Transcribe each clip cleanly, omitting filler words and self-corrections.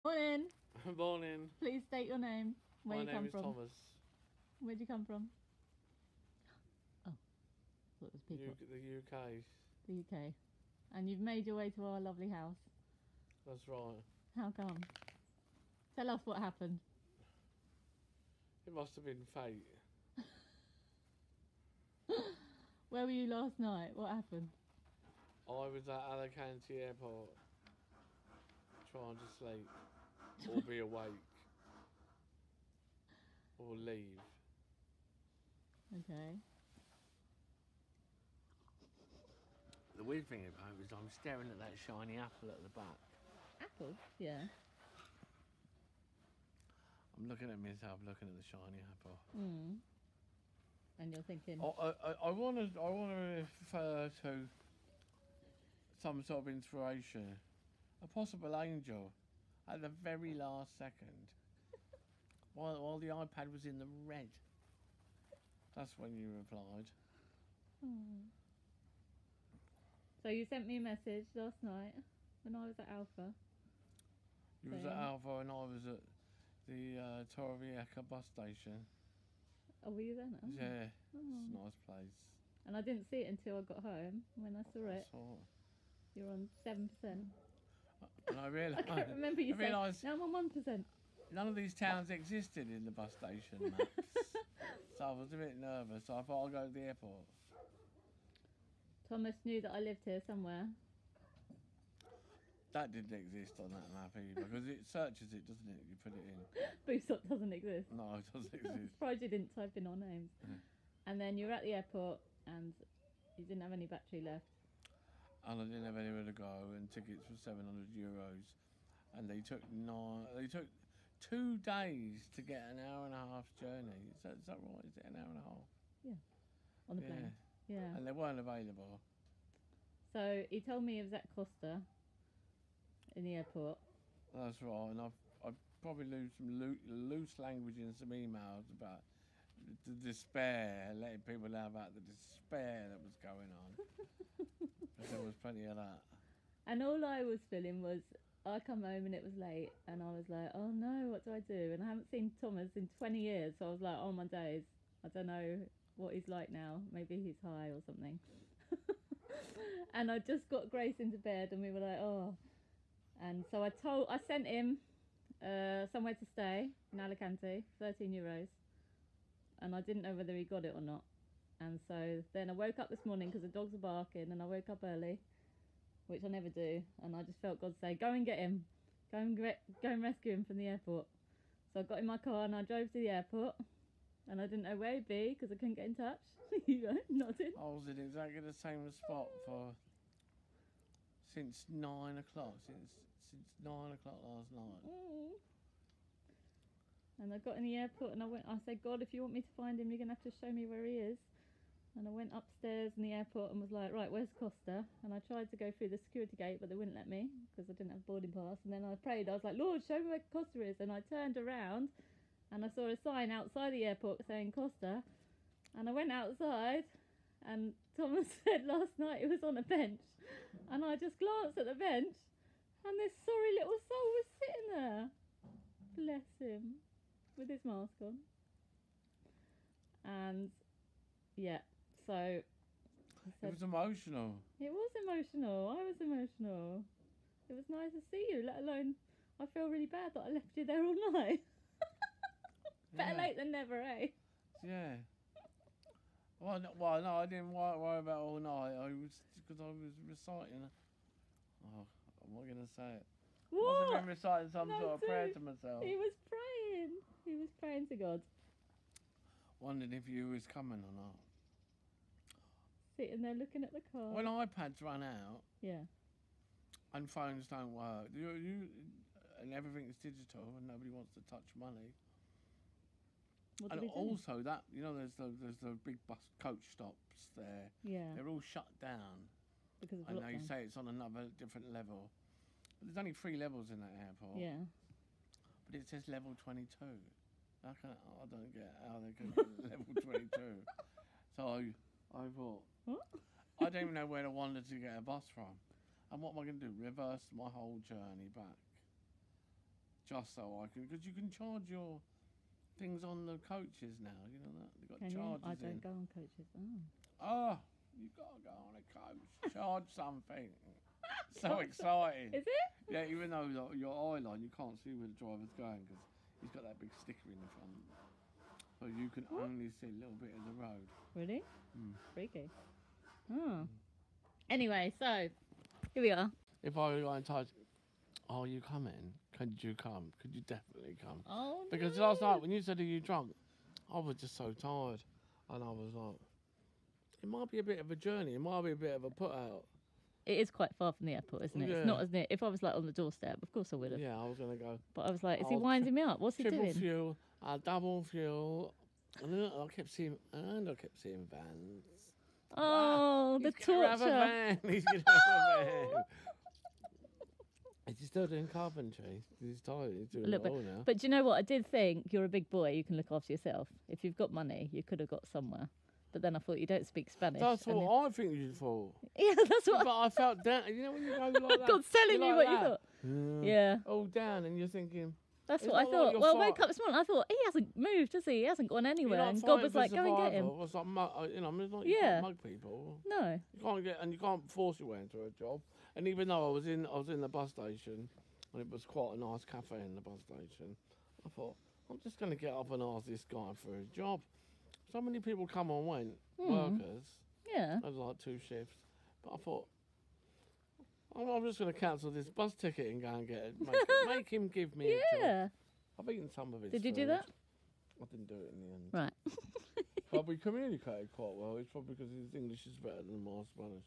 Morning. Morning. Please state your name. Where My you name come is from? Thomas. Where'd you come from? Oh, thought it was people. The UK. The UK. And you've made your way to our lovely house. That's right. How come? Tell us what happened. It must have been fate. Where were you last night? What happened? I was at Alicante Airport trying to sleep or be awake or leave. Okay. The weird thing about it was I'm staring at that shiny apple at the back. Apple? Yeah. I'm looking at myself, looking at the shiny apple. Mm. And you're thinking, I want to refer to some sort of inspiration, a possible angel, at the very last second, while the iPad was in the red. That's when you replied. oh. So you sent me a message last night when I was at Alpha. You was at Alpha and I was at the Torrevieja bus station. Oh, were you then? Oh. Yeah, Oh. it's a nice place. And I didn't see it until I got home. When I saw I it, saw it. you're on 7%. And I realised, I can't remember you saying, realised now I'm on 1%. none of these towns existed in the bus station maps. So I was a bit nervous. So I thought I'll go to the airport. Thomas knew that I lived here somewhere. That didn't exist on that map either, because it searches it, doesn't it? You put it in. Boosop doesn't exist. No, it doesn't I'm exist. surprised you didn't type in our names. And then you were at the airport and you didn't have any battery left. And I didn't have anywhere to go, and tickets were €700, and they took 2 days to get an hour and a half journey. Is that right? Is it an hour and a half? On the plane. Yeah. And they weren't available. So he told me it was at Costa in the airport. That's right, and I've probably lose some loose language in some emails about the despair, letting people know about the despair that was going on. But there was plenty of that. And all I was feeling was I come home and it was late and I was like, oh no, what do I do? And I haven't seen Thomas in 20 years. So I was like, oh my days, I don't know what he's like now. Maybe he's high or something. And I just got Grace into bed and we were like, oh. And so I sent him somewhere to stay in Alicante, €13. And I didn't know whether he got it or not. And so then I woke up this morning because the dogs were barking and I woke up early, which I never do. And I just felt God say, go and get him. Go and rescue him from the airport. So I got in my car and I drove to the airport. And I didn't know where he'd be because I couldn't get in touch. You go, nodding. I was in exactly the same spot since 9 o'clock. Since 9 o'clock last night. Mm. And I got in the airport and I said, God, if you want me to find him, you're going to have to show me where he is. And I went upstairs in the airport and was like, right, where's Costa? And I tried to go through the security gate, but they wouldn't let me because I didn't have a boarding pass. And then I prayed. I was like, Lord, show me where Costa is. And I turned around and I saw a sign outside the airport saying Costa. And I went outside and Thomas said last night he was on a bench. And I just glanced at the bench and this sorry little soul was sitting there. Bless him. With his mask on. And yeah, so he said, It was emotional. it was emotional. I was emotional. It was nice to see you, let alone I feel really bad that I left you there all night. Better Yeah. late than never, eh? Yeah. Well, no, I didn't worry about all night. Because I was reciting. Oh, I'm not going to say it. I must have been reciting some No, sort of prayer dude. to myself. He was praying. He was praying to God. Wondering if you was coming or not. Sitting there looking at the car. When iPads run out Yeah. and phones don't work, and everything's digital and nobody wants to touch money. What do And we do? also that, there's the big bus coach stops there. Yeah. They're all shut down. Because of And they lockdown. say it's on another different level. But there's only 3 levels in that airport. Yeah. But it says level 22. I don't get how they can get level 22. So I thought, What? I don't even know where to wander to get a bus from. And what am I going to do? Reverse my whole journey back just so I can, because you can charge your things on the coaches now. You know that they've got Can you? charges I don't in. go on coaches. Oh. Oh, you gotta go on a coach. Charge something. So exciting. Is it? Yeah, even though your eye line, you can't see where the driver's going because he's got that big sticker in the front. So you can only see a little bit of the road. Really? Mm. Freaky. Oh. Anyway, so here we are. If I were in touch, oh, you coming? Could you come? Could you definitely come? Oh, Because no. last night when you said, are you drunk? I was just so tired. And I was like, it might be a bit of a journey. It might be a bit of a put out. It is quite far from the airport, isn't it? Yeah. It's not as near. If I was like on the doorstep, of course I would have. Yeah, I was going to go. But I was like, is he Oh, winding me up? What's he Triple doing? fuel, double fuel. And then I kept seeing vans. Oh, the He's gonna have a torture. van. He's going to have a van. Is he still doing carpentry? He's tired. He's doing A little it all now. But do you know what? I did think you're a big boy. You can look after yourself. If you've got money, you could have got somewhere. But then I thought you don't speak Spanish. That's and what I think you thought. yeah, that's what. But I felt down. You know when you go like that? God's telling you're you like what you that. thought. Yeah, All down, and you're thinking. that's It's what I not like thought. you're Well, I fi- woke up this morning. I thought he hasn't moved, has he? He hasn't gone anywhere. You're And not God fighting was for like, go and get him. survival. It's like, you know, it's not, you Yeah. can't mug people. No. You can't force your way into a job. And even though I was in the bus station, and it was quite a nice cafe in the bus station, I thought I'm just going to get up and ask this guy for a job. So many people come and went, workers. Yeah. I had like 2 shifts, but I thought I'm just going to cancel this bus ticket and go and get it. Make him give me a job. Yeah. I've eaten some of his Did you do food. that? I didn't do it in the end. Right. But we communicated quite well. It's probably because his English is better than my Spanish.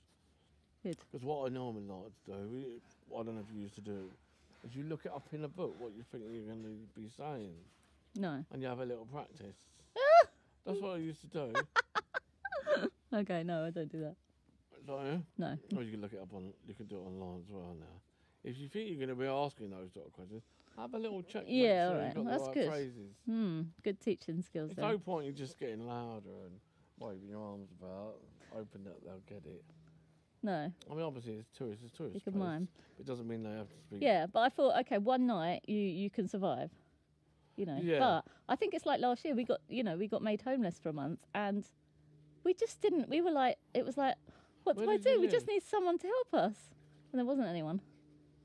Good. Because what I normally like to do, I don't know if you used to do, is you look it up in a book what you think you're going to be saying, No. and you have a little practice. That's what I used to do. Okay. No, I don't do that. So, No. or you can look it up on. You can do it online as well now. If you think you're going to be asking those sort of questions, have a little check. make Yeah, sure alright. you've got the That's right good. phrases. Good teaching skills It's there. no point in just getting louder and waving your arms about. Open that, they'll get it. No. I mean, obviously, it's tourist You can place. mime. It doesn't mean they have to speak. Yeah, but I thought, okay, one night you can survive, you know. Yeah. But I think it's like last year we got made homeless for a month and we just didn't. We were like, it was like, what Where do I did you do? We just live? need someone to help us, and there wasn't anyone.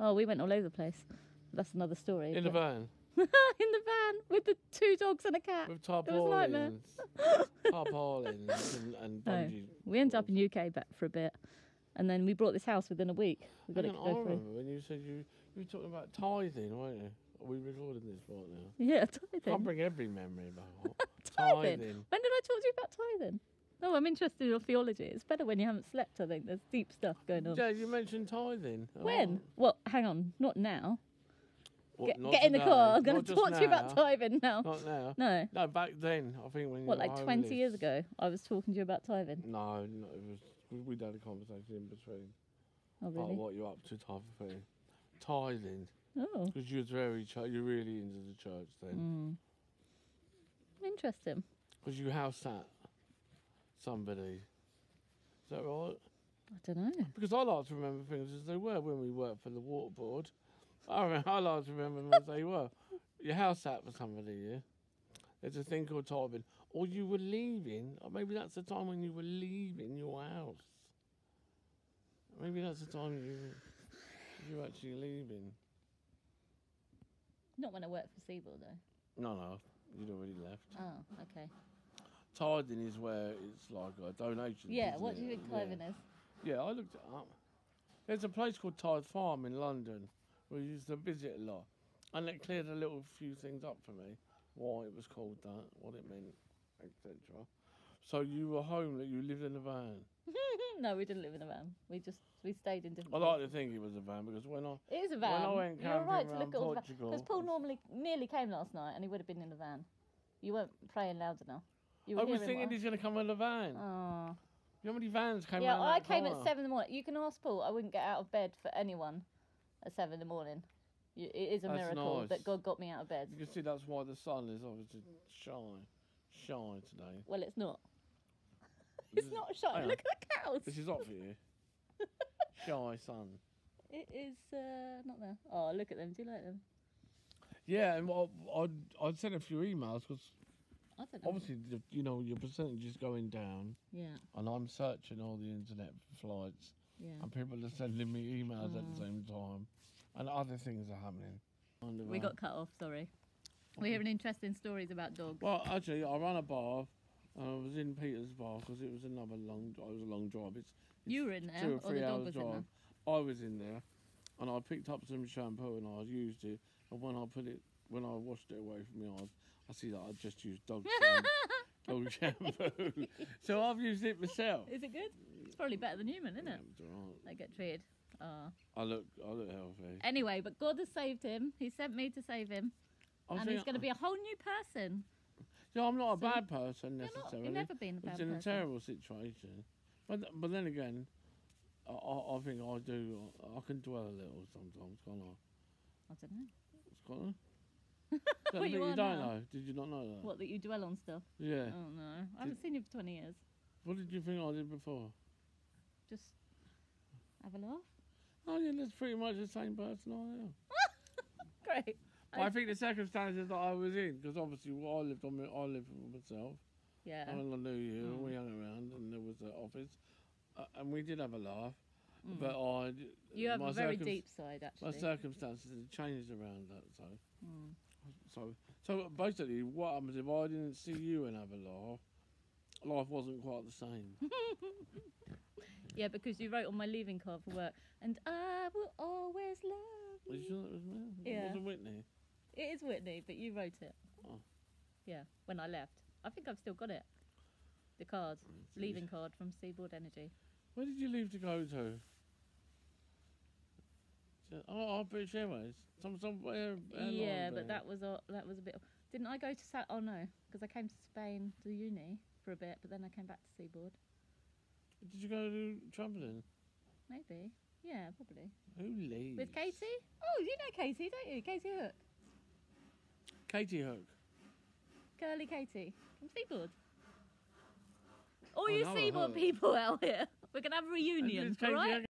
Oh, we went all over the place. That's another story. In the but- van in the van with the 2 dogs and a cat. with was a nightmare. tarpaulins, and No, bungee. we ended up in UK back for a bit, and then we brought this house within a week. We got it Hang to on, I go through. remember when you said you were talking about tithing, weren't you? Are we recording this right now? Yeah, Can't tithing. bring every memory back. Tithing. When did I talk to you about tithing? No, I'm interested in your theology. It's better when you haven't slept, I think. There's deep stuff going on. Yeah, you mentioned tithing. When? Well, hang on. Not now. What, not Get in the today, car. I'm going not to just talk to you about now, tithing now. Not now. No. No, back then, I think when you What, were like 20 years homeless. ago? I was talking to you about tithing. No, it was. We'd had a conversation in between. Oh, About really? what you're up to, type of thing. Tithing, Oh. because you was you're really into the church then. Interesting. Because you house sat somebody. Is that right? I don't know. Because I like to remember things as they were when we worked for the water board. I like to remember them as they were. Your house sat for somebody, yeah? There's a thing called tithing. Or you were leaving, or maybe that's the time when you were leaving your house. Maybe that's the time you were actually leaving. Not when I worked for Seaboard, though. No, you'd already left. Oh, okay. Tithing is where it's like a donation. Yeah, isn't what do it? you think tithing is? Yeah, I looked it up. There's a place called Tithe Farm in London where we used to visit a lot. And it cleared a little few things up for me. Why it was called that, what it meant, etc. So you were homeless, you lived in a van. No, we didn't live in a van. We stayed in different I like places. to think it was a van because when I It is a when I van. went You're camping right to around look at all the Portugal- Because Paul nearly came last night and he would have been in the van. You weren't praying loud enough. You were I was hearing thinking what he's going to come in a van. Oh. You know how many vans came Yeah, around I that came at corner? 7 in the morning. You can ask Paul. I wouldn't get out of bed for anyone at 7 in the morning. It is a That's miracle nice. that God got me out of bed. You can see that's why the sun is obviously shy today. Well, it's not. It's not shy. hang on. Look at the cows. This is hot for you. Shy sun. It is not there. Oh, look at them. Do you like them? Yeah, and I'd sent a few emails because I don't know. obviously, your percentage is going down, Yeah, and I'm searching all the internet for flights, yeah. and people are sending me emails at the same time, and other things are happening. We got cut off, sorry. We're hearing interesting stories about dogs. Well, actually, I ran a bath, and I was in Peter's bath because it was a long drive. It's You were in there, 2 or or 3 the dog hours was drive. in there? I was in there, and I picked up some shampoo and I used it. And when I washed it away from my eyes, I see that I just used dog shampoo. So I've used it myself. Is it good? It's probably better than human, isn't it? It's all right. They get treated. Oh. I look healthy. Anyway, but God has saved him. He sent me to save him. And he's going to be a whole new person. Yeah, I'm not a So bad person You're necessarily. not. You've never been a bad It's in person. a terrible situation, but then again, I think I can dwell a little sometimes, can't I? I don't know. It's kind of. Well, you you are don't now. know? Did you not know that? What, that you dwell on stuff? Yeah. Oh, no. I haven't seen you for 20 years. What did you think I did before? Just have a laugh. Oh yeah, that's pretty much the same person I am. Great. But I think the circumstances that I was in, because obviously I lived for myself. Yeah. And I knew you, and we hung around, and there was the office, and we did have a laugh. But You have my a very circum- deep side, My actually. circumstances had changed around that, so basically, what happens if I didn't see you and have a laugh? Life wasn't quite the same. Yeah, because you wrote on my leaving card for work, and I will always love Are you you. sure that was me? Yeah. It wasn't Whitney. It is Whitney, but you wrote it. Oh. Yeah, when I left. I think I've still got it. The card, leaving card from Seaboard Energy. Where did you leave to go to? Oh, British Airways. Somewhere. Yeah, but that was a bit. Didn't I go to Oh no, because I came to Spain to uni for a bit, but then I came back to Seaboard. Did you go to Trampoline? Maybe. Yeah, probably. Who leaves? With Katie? Oh, you know Katie, don't you? Katie Hook. Katie Hook. Curly Katie from Seaboard. All I you know Seaboard her. people out here, we're going to have a reunion, It's Katie all right? Hook.